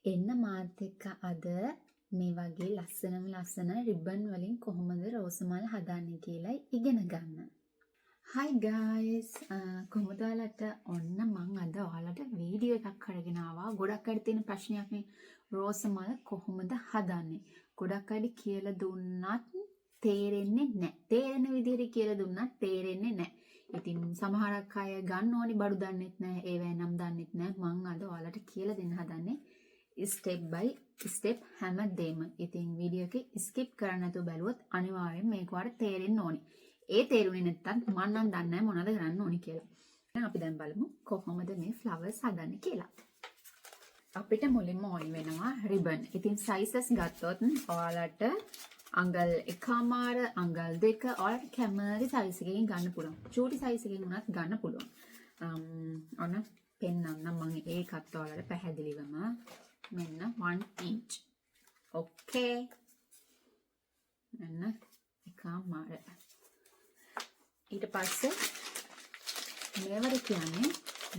එන්න මාත් එක්ක අද මේ වගේ ලස්සන රිබන් වලින් කොහොමද රෝස මල් හදන්නේ කියලා ඉගෙන ගන්න. Hi guys, කොහොමද ඔයාලට? ඔන්න මං අද ඔයාලට වීඩියෝ එකක් අරගෙන ආවා. ගොඩක් අය තියෙන ප්‍රශ්නයක් නේ, රෝස මල් කොහොමද හදන්නේ? ගොඩක් අය කියලා දුන්නත් තේරෙන්නේ නැහැ. තේරෙන විදිහට කියලා දුන්නත් තේරෙන්නේ නැහැ. ඉතින් සමහරක් අය ගන්න ඕනි බඩු දන්නෙත් නැහැ, ඒවැ නම් දන්නෙත් නැහැ. මං අද ඔයාලට කියලා දෙන්න හදන්නේ ස්ටෙප් බයි ස්ටෙප් හැමදේම. ඉතින් වීඩියෝ එක ස්කිප් කරන්න නැතුව බැලුවොත් අනිවාර්යෙන් මේක ඔයාලට තේරෙන්න ඕනි. ඒ තේරුනේ නැත්තම් මම නම් දන්නේ නැහැ මොනවද කරන්න ඕනි කියලා. දැන් අපි දැන් බලමු කොහොමද මේ ෆ්ලවර්ස් හදන්නේ කියලා. අපිට මුලින්ම ඕනි වෙනවා රිබන්. ඉතින් සයිසස් ගත්තොත් ඔයාලට අඟල් 1.5 අඟල් 2 ඔයාලට කැමති සයිස් එකකින් ගන්න පුළුවන්. චූටි සයිස් එකකින් උනත් ගන්න පුළුවන්. ඔන්න පෙන්නන්නම් මම ඒකත් ඔයාලට පැහැදිලිවම. මෙන්න 1 inch. ඕකේ. මෙන්න 1.5. ඊට පස්සේ මේවට කියන්නේ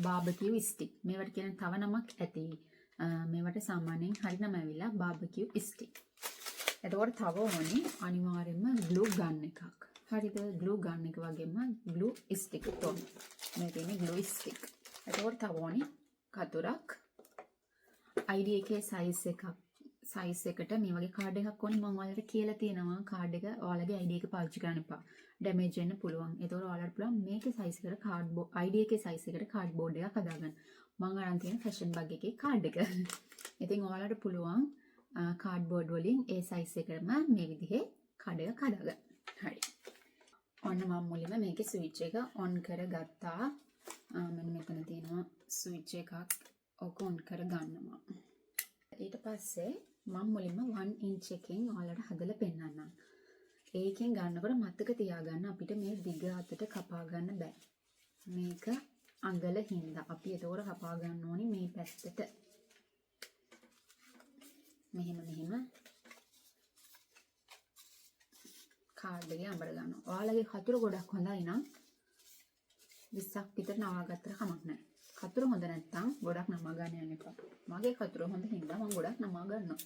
බාබකියු ස්ටික්. මේවට කියන තව නමක් ඇති. මේවට සාමාන්‍යයෙන් හරි නම ඇවිල්ලා බාබකියු ස්ටික්. එතකොට තව ඕනි අනිවාර්යයෙන්ම ග්ලූ ගන් එකක්. හරිද? ග්ලූ ගන් එක වගේම ග්ලූ ස්ටික් උත් ඕනි. මේ තියෙන්නේ ග්ලූ ස්ටික්. එතකොට තව ඕනි කතුරක්. ID එකේ සයිස් එකට මේ වගේ කාඩ් එකක් ඕනි. මම ඔයාලට කියලා තියෙනවා කාඩ් එක ඔයාලගේ ID එක පාවිච්චි කරන්න එපා. ඩැමේජ් වෙන්න පුළුවන්. ඒතකොට ඔයාලට පුළුවන් මේකේ සයිස් එකට ID එකේ සයිස් එකට කාඩ්බෝඩ් එකක් හදාගන්න. මම අරන් තියෙන ෆැෂන් බග් එකේ කාඩ් එක. ඉතින් ඔයාලට පුළුවන් කාඩ්බෝඩ් වලින් ඒ සයිස් එකටම මේ විදිහේ කාඩ් එකක් හදාගන්න. හරි. ඔන්න මම මුලින්ම මේකේ ස්විච් එක ඔන් කරගත්තා. මෙන්න මෙතන තියෙනවා ස්විච් එකක්. ඔක ඔන් කරගන්නවා. ඊට පස්සේ මම මුලින්ම 1 inch එකෙන් ඔයාලට හදලා පෙන්නන්නම්. ඒකෙන් ගන්නකොට මතක තියාගන්න අපිට මේ දිග අතට කපා ගන්න බෑ. මේක අඟල හින්දා අපි ඒතකොට කපා ගන්න ඕනි මේ පැත්තට. මෙහෙම කාඩ් එකේ අඹර ගන්නවා. ඔයාලගේ කතුර ගොඩක් හොඳයි නම් 20ක් විතර නවා ගත්තට කමක් නැහැ. කතුර හොඳ නැත්නම් ගොඩක් නමා ගන්න යන්න එපා. මගේ කතුර හොඳ හින්දා මම ගොඩක් නමා ගන්නවා.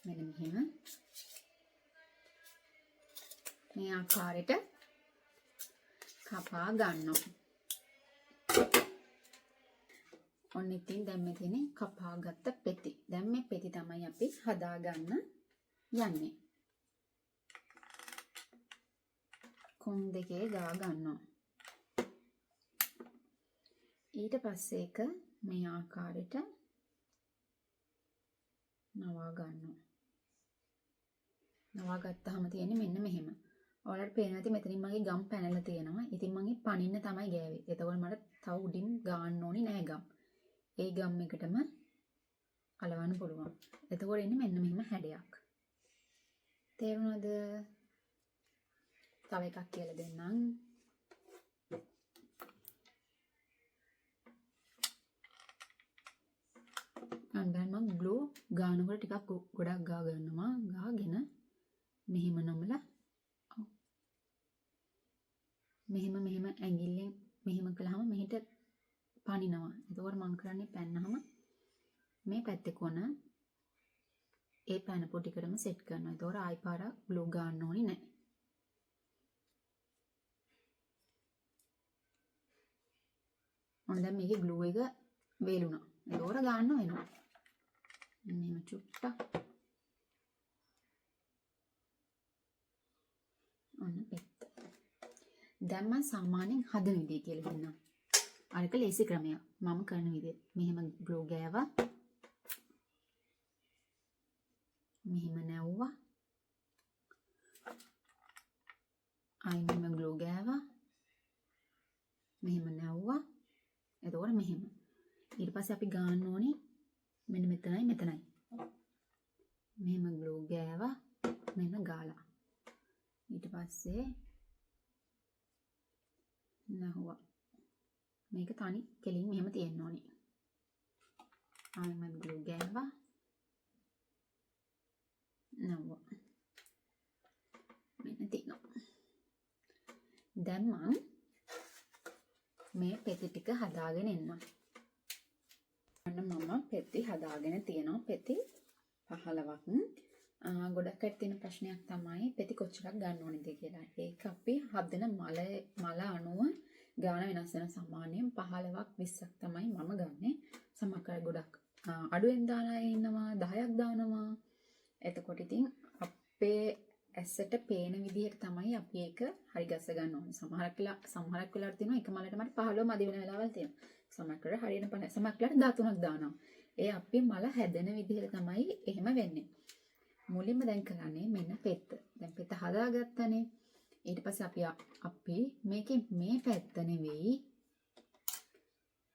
මෙන්න මෙහෙම මේ ආකාරයට කපා ගන්නවා. ඔන්න ඉතින් දැන් මෙතන කපාගත්ත පෙති. දැන් මේ පෙති තමයි අපි හදාගන්න යන්නේ. කොන් දෙකේ ගා ගන්නවා. ඊට පස්සේ එක මේ ආකාරයට නවා ගන්නවා. නවා ගත්තාම තියෙන්නේ මෙන්න මෙහෙම. ඔයාලට පේනවා ඇති මෙතනින් මගේ ගම් පැනලා තියෙනවා. ඉතින් මගේ පනින්න තමයි ගෑවේ. එතකොට මට තව උඩින් ගාන්න ඕනි නෑ ගම්. ඒ ගම් එකටම අලවන්න පුළුවන්. එතකොට එන්නේ මෙන්න මෙහෙම හැඩයක්. තේරුණාද? තව එකක් කියලා දෙන්නම්. දැන් මම ග්ලෝ ගානකොට ටිකක් ගොඩක් ගා ගන්නවා. ගාගෙන මෙහෙම නමලා මෙහෙම ඇඟිල්ලෙන් මෙහෙම කළාම මෙහෙට පනිනවා. එතකොට මම කරන්නේ පැන්නහම මේ පැත්තේ කොන ඒ පැනපු ටිකටම සෙට් කරනවා. එතකොට ආයි පාරක් ග්ලෝ ගන්න ඕනේ නැහැ. ඔන්න දැන් මේකේ ග්ලූ එක වේලුණා. එතකොට ගන්න වෙනවා. මෙහෙම චුට්ටක්. ඔන්න පෙත්ත. දැන් මම සාමාන්‍යයෙන් හදන විදිය කියලා දෙන්නම්. අරක ලේසි ක්‍රමයක්. මම කරන විදිය. මෙහෙම ග්ලෝ ගෑවා. මෙහෙම නැවුවා. ආයි මෙහෙම ග්ලෝ ගෑවා. මෙහෙම නැවුවා. එතකොට මෙහෙම. ඊට පස්සේ අපි ගන්න ඕනේ මෙන්න මෙතනයි. මෙහෙම ග්ලෝ ගෑවා. මෙන්න ගාලා. ඊට පස්සේ නැහුවා. මේක තනි කෙලින් මෙහෙම තියෙන්න ඕනේ. ආයෙත් ග්ලෝ ගෑවා. නැහුවා. මෙන්න තියෙනවා. දැන් මම මේ පෙති ටික හදාගෙන එන්නම්. මම පෙති හදාගෙන තියෙනවා. පෙති 15ක්. ගොඩක් අයට තියෙන ප්‍රශ්නයක් තමයි පෙති කොච්චරක් ගන්න ඕනේද කියලා. ඒක අපි හදන මල අණුව ගාන වෙනස් වෙන සාමාන්‍යයෙන් 15ක් 20ක් තමයි මම ගන්නෙ. සමහර අය ගොඩක් අඩුවෙන් දාන අය ඉන්නවා 10ක් දානවා. එතකොට ඉතින් අපේ ඇසට පේන විදිහට තමයි අපි ඒක හරි ගස්ස ගන්න ඕනේ. සමහරක් වෙලාවට තියෙනවා එක මලට මට 15 මදි වෙන වෙලාවල් තියෙනවා. සමහරකට හරියන 50 සමහරකට 13ක් දානවා. ඒ අපි මල හැදෙන විදිහට තමයි එහෙම වෙන්නේ. මුලින්ම දැන් කරන්නේ මෙන්න පෙත්ත. දැන් පෙත්ත හදාගත්තනේ. ඊට පස්සේ අපි මේකේ මේ පැත්ත නෙවෙයි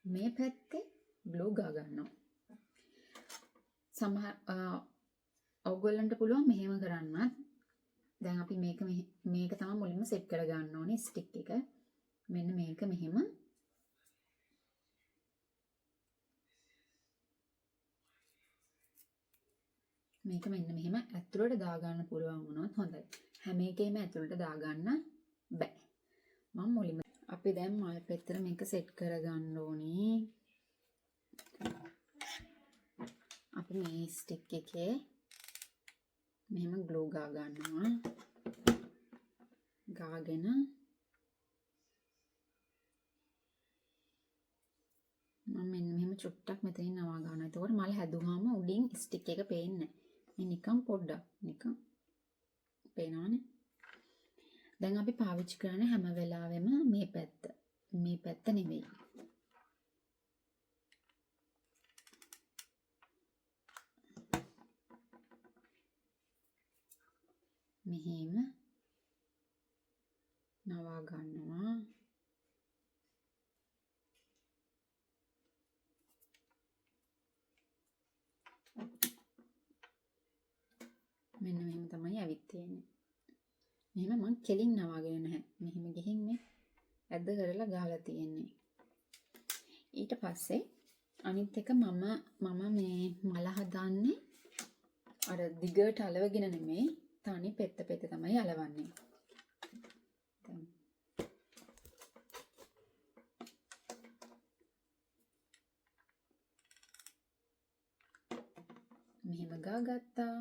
මේ පැත්තේ ග්ලූ ගා ගන්නවා. සමහර ඔයගොල්ලන්ට පුළුවන් මෙහෙම කරන්නත්. දැන් අපි මේක තමයි මුලින්ම සෙට් කර ගන්න ඕනේ ස්ටික් එක. මෙන්න මේක මෙහෙම මේක මෙන්න මෙහෙම ඇතුළට දාගන්න පුළුවන් වුණොත් හොඳයි. හැම එකේම ඇතුළට දාගන්න බෑ. මම මුලින්ම අපි දැන් මල් පෙත්තට මේක සෙට් කරගන්න ඕනේ. අපි මේ ස්ටික් එකේ මෙහෙම ග්ලූ ගා ගන්නවා. ගාගෙන මම මෙන්න මෙහෙම චුට්ටක් මෙතනින් නවා ගන්නවා. එතකොට මල් හැදුවාම උඩින් ස්ටික් එක පේන්නේ නැහැ. මේ නිකන් පොඩ්ඩක් නිකන් පේනවනේ. දැන් අපි පාවිච්චි කරන්නේ හැම වෙලාවෙම මේ පැත්ත. මේ පැත්ත නෙවෙයි. මෙහෙම නවා ගන්නවා. මෙන්න මෙහෙම තමයි ඇවිත් තියෙන්නේ. මෙහෙම මම කෙලින් නවාගෙන නැහැ. මෙහෙම ගිහින් මේ ඇද්ද කරලා ගහලා තියෙන්නේ. ඊට පස්සේ අනිත් එක මම මේ මල හදන්නේ අර දිගට අලවගෙන නෙමෙයි තනි පෙත්ත තමයි අලවන්නේ. මෙහෙම ගාගත්තා.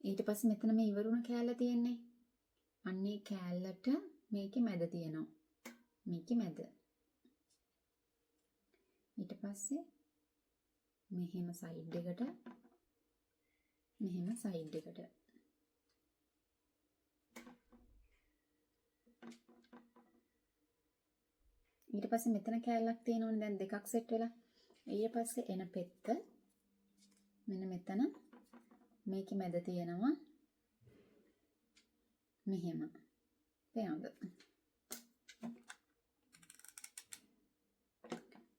ඊට පස්සේ මෙතන මේ ඉවරුණ කෑල්ල තියෙන්නේ. අන්නේ කෑල්ලට මේකේ මැද තියෙනවා. මේකේ මැද. ඊට පස්සේ මෙහෙම සයිඩ් එකට මෙහෙම සයිඩ් එකට. ඊට පස්සේ මෙතන කෑල්ලක් තියෙනවනේ දැන් දෙකක් සෙට් වෙලා. ඊට පස්සේ එන පෙත්ත මෙන්න මෙතන මේකේ මැද තියෙනවා මෙහෙම. පේනවද?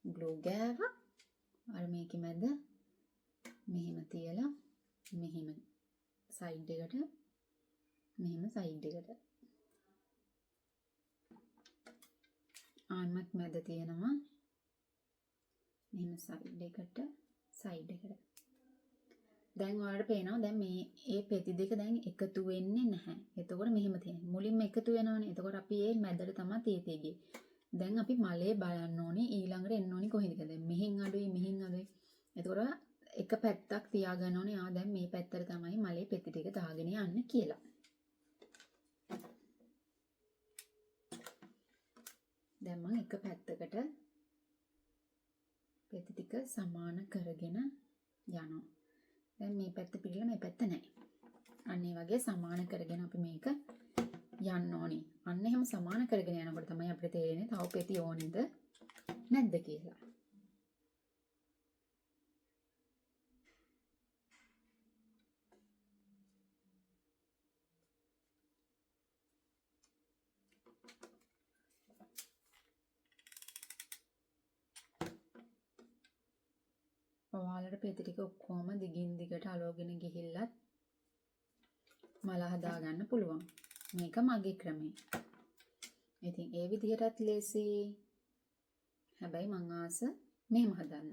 ග්ලූ ගෑවා. අර මේකේ මැද මෙහෙම තියලා මෙහෙම සයිඩ් එකට මෙහෙම සයිඩ් එකට. ආන්මත් මැද තියෙනවා මෙහෙම සයිඩ් එකට සයිඩ් එකට. දැන් ඔයාලට පේනවා දැන් මේ පෙති දෙක දැන් එකතු වෙන්නේ නැහැ. එතකොට මෙහෙම තියෙනවා. මුලින්ම එකතු වෙනවනේ. එතකොට අපි මේ මැදට තමයි තියතියි. දැන් අපි මලේ බලන්න ඕනේ ඊළඟට එන්න ඕනේ කොහෙද කියලා. දැන් මෙහෙන් අඩුයි මෙහෙන් අඩුයි. එතකොට එක පැත්තක් තියාගන්න ඕනේ. දැන් මේ පැත්තට තමයි මලේ පෙති ටික දාගෙන යන්න කියලා. දැන් මම එක පැත්තකට පෙති ටික සමාන කරගෙන යනවා. දැන් මේ පැත්ත පිළිලා මේ පැත්ත නැහැ. අන්න ඒ වගේ සමාන කරගෙන අපි මේක යන්න ඕනේ. අන්න එහෙම සමාන කරගෙන යනකොට තමයි අපිට තේරෙන්නේ තව පෙති ඕනේද නැද්ද කියලා. ඔයාලට පෙති ටික ඔක්කොම දිගින් දිගට අලවගෙන ගිහිල්ලත් මල හදා ගන්න පුළුවන්. මේක මගේ ක්‍රමය. ඉතින් ඒ විදිහටත් ලේසි. හැබැයි මං ආස මෙහෙම හදන්න.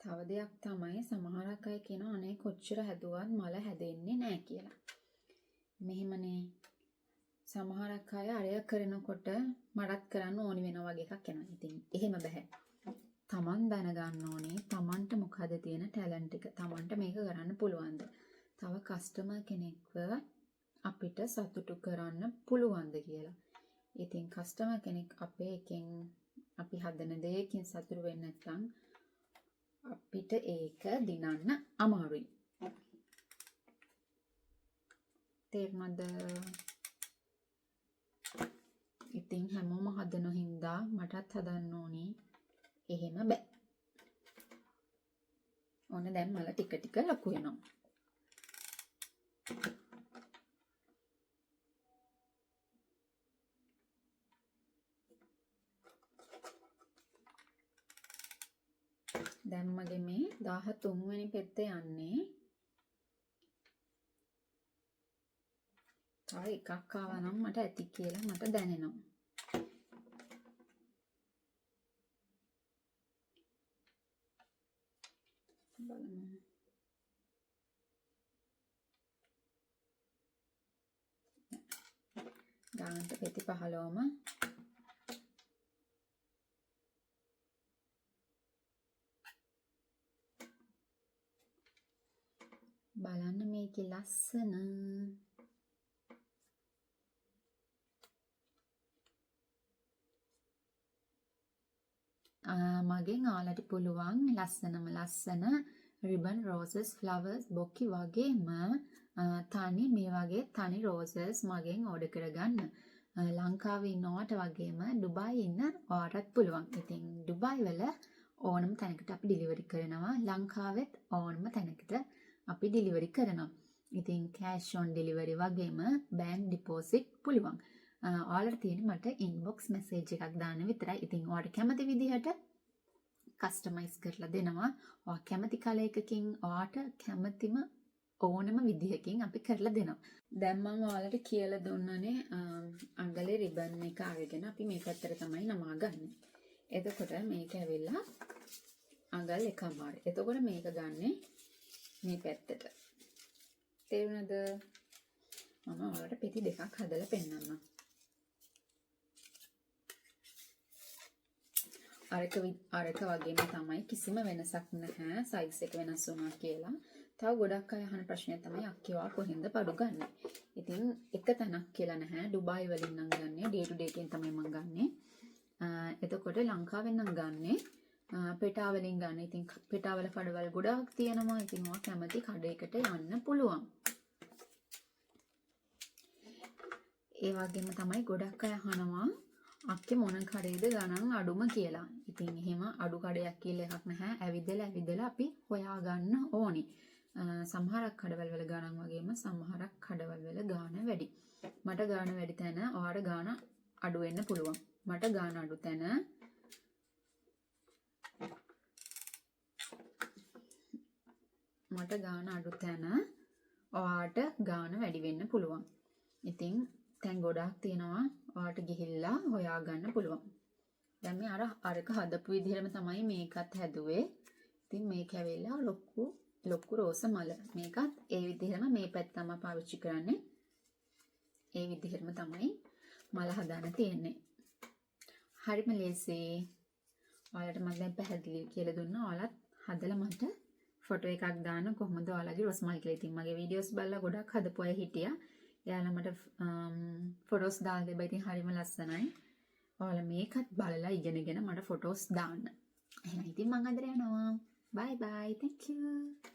තව දෙයක් තමයි සමහරක් අය කියනවා අනේ කොච්චර හැදුවත් මල හැදෙන්නේ නැහැ කියලා. මෙහෙමනේ සමහරක් අය අරය කරනකොට මටත් කරන්න ඕනි වෙනවා වගේ එකක් එනවා. ඉතින් එහෙම බෑ. තමන් දැනගන්න ඕනේ තමන්ට මොකද තියෙන ටැලන්ට් එක. තමන්ට මේක කරන්න පුළුවන්ද? තව කස්ටමර් කෙනෙක්ව අපිට සතුටු කරන්න පුළුවන්ද කියලා. ඉතින් කස්ටමර් කෙනෙක් අපේ එකෙන් අපි හදන දෙයකින් සතුටු වෙන්නේ නැත්නම් අපිට ඒක දිනන්න අමාරුයි. තේරුණාද? ඉතින් හැමෝම හදන හින්දා මටත් හදන්න ඕනි. එහෙම බෑ. ඕන දැන් මල ටික ටික ලොකු වෙනවා. දැන් මගේ මේ 13 වෙනි පෙත්ත යන්නේ. තව එකක් ආවා නම් මට ඇති කියලා මට දැනෙනවා. බලමු. ගානට පෙති 15ම බලන්න මේකේ ලස්සන. මගෙන් ඔයාලට පුළුවන් ලස්සන ribbon roses flowers බොක්කි වගේම තනි මේ වගේ තනි roses මගෙන් ඕඩර් කරගන්න. ලංකාවේ ඉන්නවට වගේම ඩුබායි ඉන්න ඔයාලටත් පුළුවන්. ඉතින් ඩුබායි වල ඕනම තැනකට අපි ඩිලිවරි කරනවා. ලංකාවෙත් ඕනම තැනකට අපි ඩිලිවරි කරනවා. ඉතින් cash on delivery වගේම bank deposit පුළුවන්. ඔයාලට තියෙන මට inbox message එකක් දාන්න විතරයි. ඉතින් ඔයාලට කැමති විදිහට කස්ටමයිස් කරලා දෙනවා. ඔයා කැමති කලර් එකකින් ඔයාට කැමතිම ඕනම විදිහකින් අපි කරලා දෙනවා. දැන් මම ඔයාලට කියලා දුන්නනේ අඟලේ රිබන් එක අරගෙන අපි මේ පැත්තට තමයි නමාගන්නේ. එතකොට මේක ඇවිල්ලා අඟල් එකමාරයි. එතකොට මේක ගන්නෙ මේ පැත්තට. තේරුණාද? මම ඔයාලට පෙති දෙකක් හදලා පෙන්නන්නම්. අරක වගේම තමයි කිසිම වෙනසක් නැහැ සයිස් එක වෙනස් වුණා කියලා. තව ගොඩක් අය අහන ප්‍රශ්නය තමයි අක්කේවා කොහෙන්ද බඩු ගන්නෙ. ඉතින් එක තැනක් කියලා නැහැ. ඩුබායි වලින් නම් ගන්නෙ ඩේ ටු ඩේ එකෙන් තමයි මම ගන්නෙ. එතකොට ලංකාවෙන් නම් ගන්නෙ පෙටා වලින් ගන්න. ඉතින් පෙටා වල කඩවල් ගොඩාක් තියෙනවා. ඉතින් ඔයා කැමති කඩේකට යන්න පුළුවන්. ඒ වගේම තමයි ගොඩක් අය අහනවා අක්කේ මොන කඩේද ගණන් අඩුම කියලා. ඉතින් එහෙම අඩු කඩයක් කියලා එකක් නැහැ. ඇවිදලා අපි හොයාගන්න ඕනි. සමහරක් කඩවල් වල ගණන් වගේම සමහරක් කඩවල් වල ගාණ වැඩි. මට ගාණ වැඩි තැන ඔයාට ගාණ අඩු වෙන්න පුළුවන්. මට ගාණ අඩු තැන ඔයාට ගාණ වැඩි වෙන්න පුළුවන්. ඉතින් තැන් ගොඩාක් තියෙනවා. ඔයාට ගිහිල්ලා හොයාගන්න පුළුවන්. දැන් මේ අරක හදපු විදිහටම තමයි මේකත් හැදුවේ. ඉතින් මේක ඇවිල්ලා ලොකු රෝස මල. මේකත් ඒ විදිහටම මේ පැත්තම පාවිච්චි කරන්නේ. ඒ විදිහටම තමයි මල හදාන්න තියෙන්නේ. හරිම ලේසියි. ඔයාලට මම දැන් පැහැදිලි කියලා දුන්නා. ඔයාලත් හදලා මට ෆොටෝ එකක් දාන්න කොහොමද ඔයාලගේ රෝස් මල් කියලා. ඉතින් මගේ වීඩියෝස් බලලා ගොඩක් හදපු අය හිටියා. එයාලා මට ෆොටෝස් දාලා දෙබයි. ඉතින් හරිම ලස්සනයි. ඔයාලා මේකත් බලලා ඉගෙනගෙන මට ෆොටෝස් දාන්න. එහෙනම් ඉතින් මම අදට යනවා. බයි බයි. thank you.